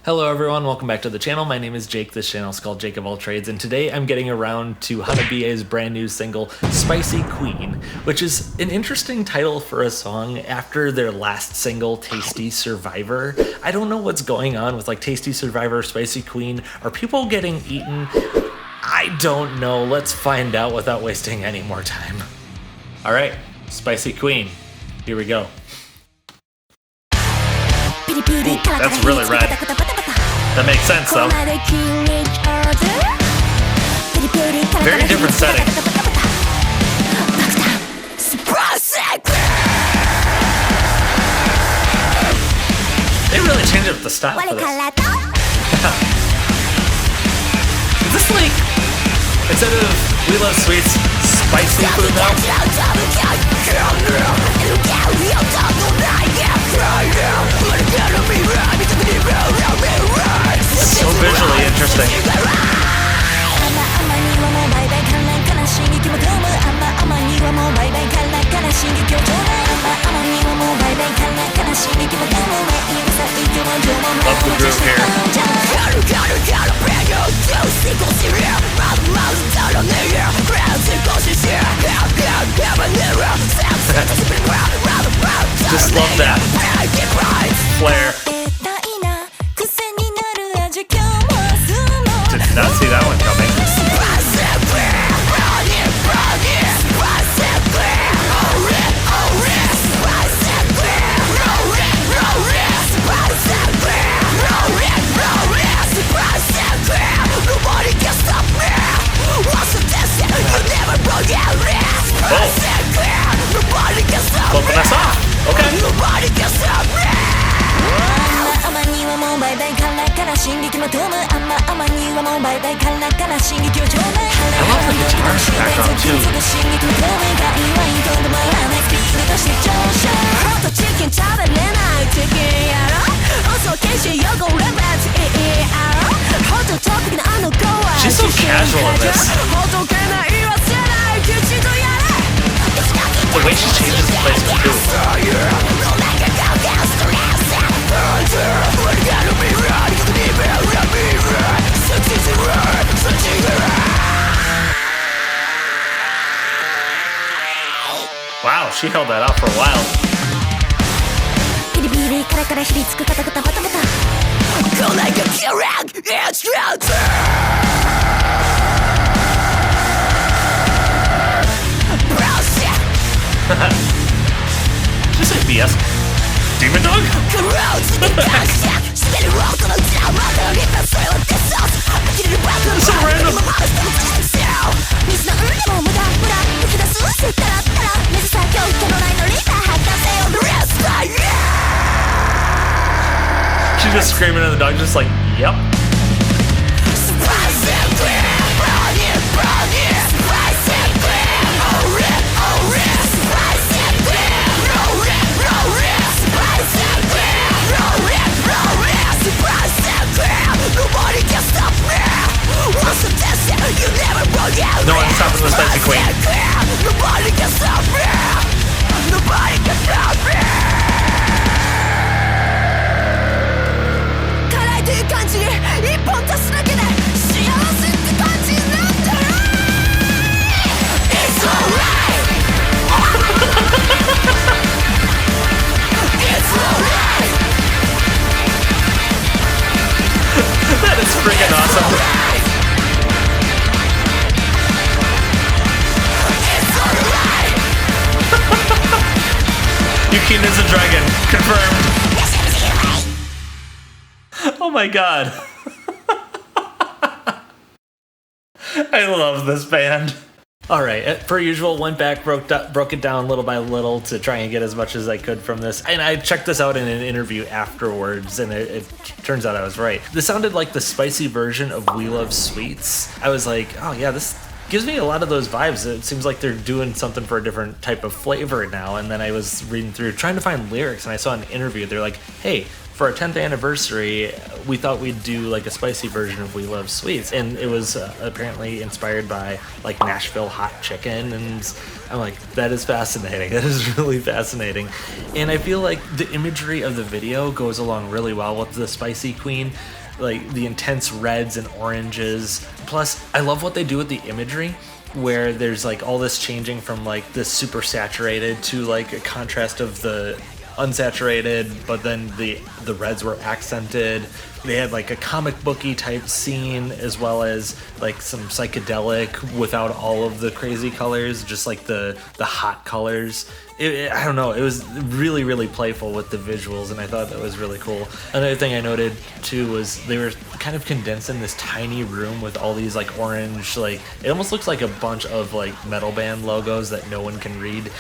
Hello everyone, welcome back to the channel. My name is Jake. This channel is called Jake of All Trades, and today I'm getting around to Hanabie's brand new single, Spicy Queen, which is an interesting title for a song after their last single, Tasty Survivor. I don't know what's going on with like Tasty Survivor, Spicy Queen. Are people getting eaten? I don't know. Let's find out without wasting any more time. All right, Spicy Queen, here we go. Ooh, that's really red. That makes sense though. Very different setting. They really changed up the style for this. Is this like, instead of We Love Sweets, spicy food now? It's so visually interesting. Love the groove here. Just love that flair. Did not see that one coming. Flipping us off. Okay. I love the guitar background too. She's so casual in this. The way she changes the placement too. Wow, she held that out for a while. Just say BS. Demon Dog? So random. She's just screaming at the dog, just like, yep. No one's stopping the Spicy Queen. Nobody can stop me. Nobody can stop me. It's alright. It's alright. That is freaking awesome. Yuki is a dragon. Confirmed. Oh my god. I love this band. Alright, per usual, went back, broke it down little by little to try and get as much as I could from this. And I checked this out in an interview afterwards, and it turns out I was right. This sounded like the spicy version of We Love Sweets. I was like, oh yeah, this gives me a lot of those vibes. It seems like they're doing something for a different type of flavor now. And then I was reading through, trying to find lyrics, and I saw an interview. They're like, hey, for our 10th anniversary, we thought we'd do like a spicy version of We Love Sweets, and it was apparently inspired by like Nashville hot chicken, and I'm like, that is fascinating. That is really fascinating. And I feel like the imagery of the video goes along really well with the Spicy Queen, like the intense reds and oranges. Plus, I love what they do with the imagery, where there's like all this changing from like this super saturated to like a contrast of the unsaturated, but then the reds were accented. They had like a comic booky type scene, as well as like some psychedelic without all of the crazy colors, just like the hot colors. I don't know, it was really, really playful with the visuals, and I thought that was really cool. Another thing I noted too was they were kind of condensed in this tiny room with all these like orange, like it almost looks like a bunch of like metal band logos that no one can read,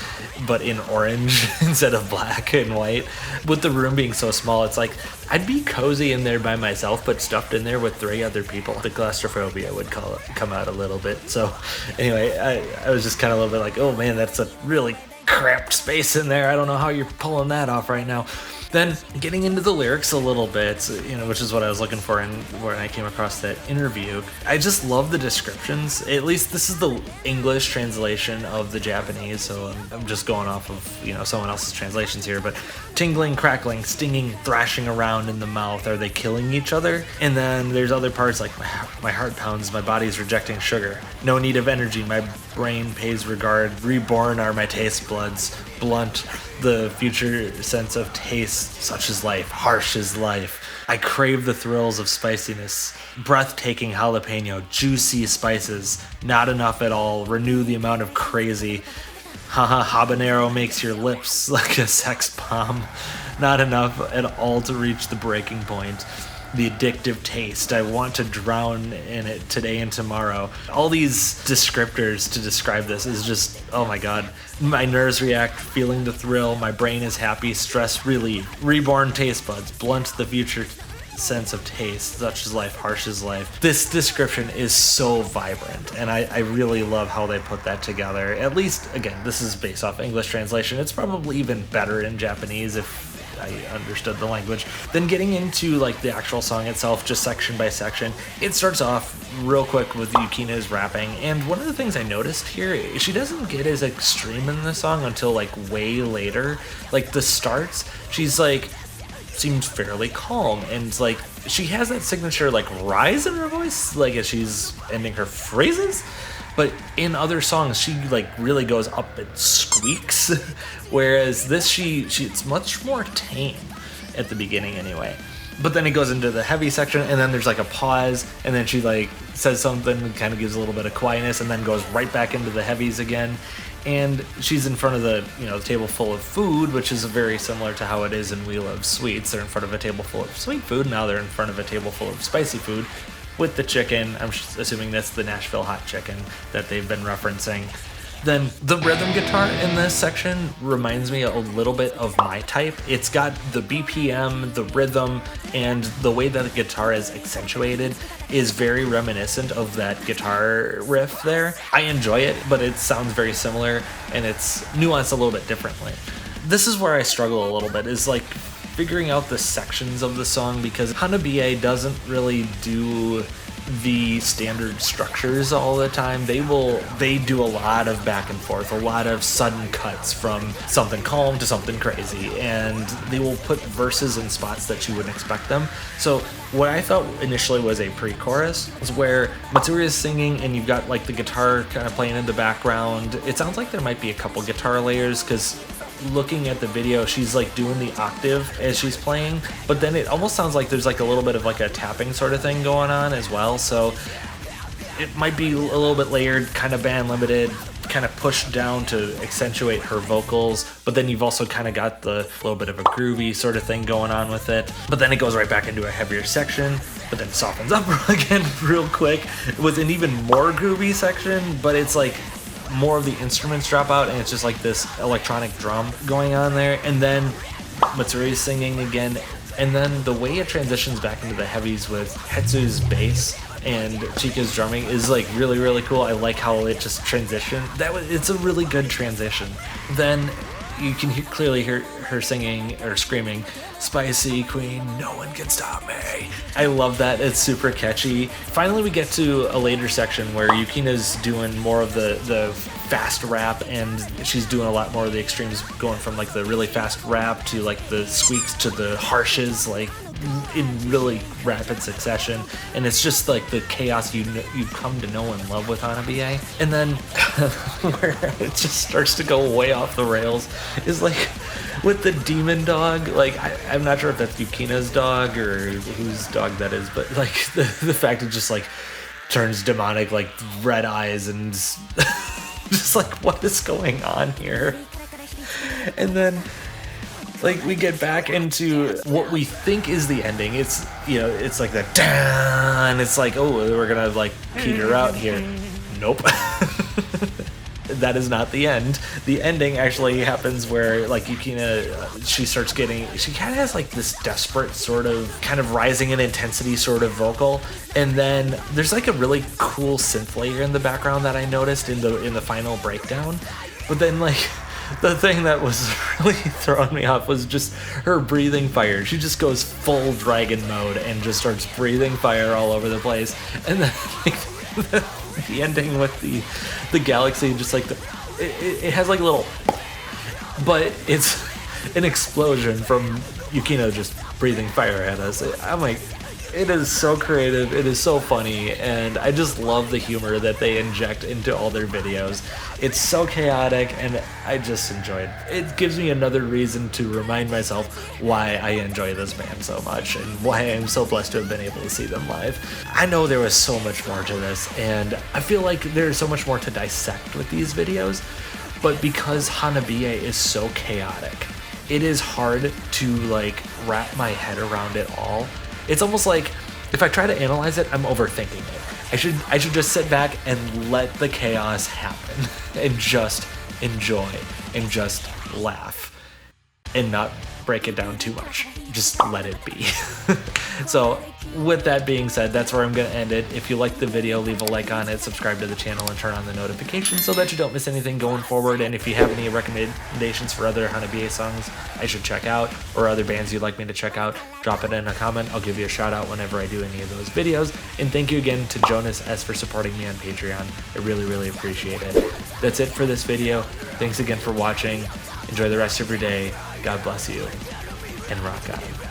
but in orange instead of black and white. With the room being so small, it's like I'd be cozy in there by myself, but stuffed in there with 3 other people, the claustrophobia would come out a little bit. So anyway, I was just kind of a little bit like, oh man, that's a really cramped space in there. I don't know how you're pulling that off right now. Then getting into the lyrics a little bit, you know, which is what I was looking for and when I came across that interview. I just love the descriptions. At least this is the English translation of the Japanese, so I'm just going off of, you know, someone else's translations here. But tingling, crackling, stinging, thrashing around in the mouth. Are they killing each other? And then there's other parts like my heart pounds, my body's rejecting sugar. No need of energy, my brain pays regard. Reborn are my taste buds. Blunt, the future sense of taste, such as life, harsh as life. I crave the thrills of spiciness, breathtaking jalapeno, juicy spices, not enough at all, renew the amount of crazy. Haha, habanero makes your lips like a sex bomb, not enough at all to reach the breaking point. The addictive taste, I want to drown in it today and tomorrow. All these descriptors to describe this is just, oh my god. My nerves react, feeling the thrill, my brain is happy, stress relieved. Reborn taste buds, blunt the future sense of taste, such as life, harsh as life. This description is so vibrant, and I really love how they put that together. At least, again, this is based off English translation. It's probably even better in Japanese if I understood the language. Then getting into like the actual song itself, just section by section, it starts off real quick with Yukina's rapping, and one of the things I noticed here, she doesn't get as extreme in the song until like way later. Like the starts, she's like seems fairly calm, and like she has that signature like rise in her voice, like as she's ending her phrases. But in other songs, she like really goes up and squeaks, whereas this it's much more tame at the beginning anyway. But then it goes into the heavy section, and then there's like a pause, and then she like says something and kind of gives a little bit of quietness, and then goes right back into the heavies again. And she's in front of the table full of food, which is very similar to how it is in We Love Sweets. They're in front of a table full of sweet food, now they're in front of a table full of spicy food. With the chicken, I'm assuming that's the Nashville hot chicken that they've been referencing. Then the rhythm guitar in this section reminds me a little bit of my type. It's got the BPM, the rhythm, and the way that the guitar is accentuated is very reminiscent of that guitar riff there. I enjoy it, but it sounds very similar, and it's nuanced a little bit differently. This is where I struggle a little bit, is like figuring out the sections of the song, because Hanabie doesn't really do the standard structures all the time. They do a lot of back and forth, a lot of sudden cuts from something calm to something crazy, and they will put verses in spots that you wouldn't expect them. So what I thought initially was a pre-chorus is where Matsuri is singing and you've got like the guitar kind of playing in the background. It sounds like there might be a couple guitar layers, because looking at the video, she's like doing the octave as she's playing, but then it almost sounds like there's like a little bit of like a tapping sort of thing going on as well. So it might be a little bit layered, kind of band limited, kind of pushed down to accentuate her vocals, but then you've also kind of got the little bit of a groovy sort of thing going on with it. But then it goes right back into a heavier section, but then softens up again real quick with an even more groovy section, but it's like more of the instruments drop out and it's just like this electronic drum going on there, and then Matsuri's singing again, and then the way it transitions back into the heavies with Hetsu's bass and Chika's drumming is like really, really cool. I like how it just transitioned. It's a really good transition. Then you can clearly hear her singing or screaming, "Spicy Queen, no one can stop me." I love that. It's super catchy. Finally, we get to a later section where Yukina's doing more of the fast rap, and she's doing a lot more of the extremes, going from like the really fast rap to like the squeaks to the harshes, like in really rapid succession. And it's just like the chaos you come to know and love with Hanabie. And then where it just starts to go way off the rails is like with the demon dog. Like I'm not sure if that's Yukina's dog or whose dog that is, but like the fact it just like turns demonic, like red eyes, and just like, what is going on here? And then like we get back into what we think is the ending. It's, you know, it's like that, and it's like, oh, we're gonna like peter out here. Nope. That is not the end. The ending actually happens where like Yukina, she starts getting, she kind of has like this desperate sort of kind of rising in intensity sort of vocal, and then there's like a really cool synth layer in the background that I noticed in the final breakdown. But then like the thing that was really throwing me off was just her breathing fire. She just goes full dragon mode and just starts breathing fire all over the place. And then like, the ending with the galaxy, just like it has like a little, but it's an explosion from Yukino just breathing fire at us. I'm like, it is so creative, it is so funny, and I just love the humor that they inject into all their videos. It's so chaotic, and I just enjoy it. It gives me another reason to remind myself why I enjoy this band so much, and why I'm so blessed to have been able to see them live. I know there was so much more to this, and I feel like there's so much more to dissect with these videos, but because Hanabie is so chaotic, it is hard to like wrap my head around it all. It's almost like if I try to analyze it, I'm overthinking it. I should just sit back and let the chaos happen and just enjoy and just laugh and not break it down too much. Just let it be. So with that being said, that's where I'm going to end it. If you liked the video, leave a like on it, subscribe to the channel, and turn on the notifications so that you don't miss anything going forward. And if you have any recommendations for other Hanabie songs I should check out, or other bands you'd like me to check out, drop it in a comment. I'll give you a shout out whenever I do any of those videos. And thank you again to Jonas S for supporting me on Patreon. I really, really appreciate it. That's it for this video. Thanks again for watching. Enjoy the rest of your day. God bless you, and rock on.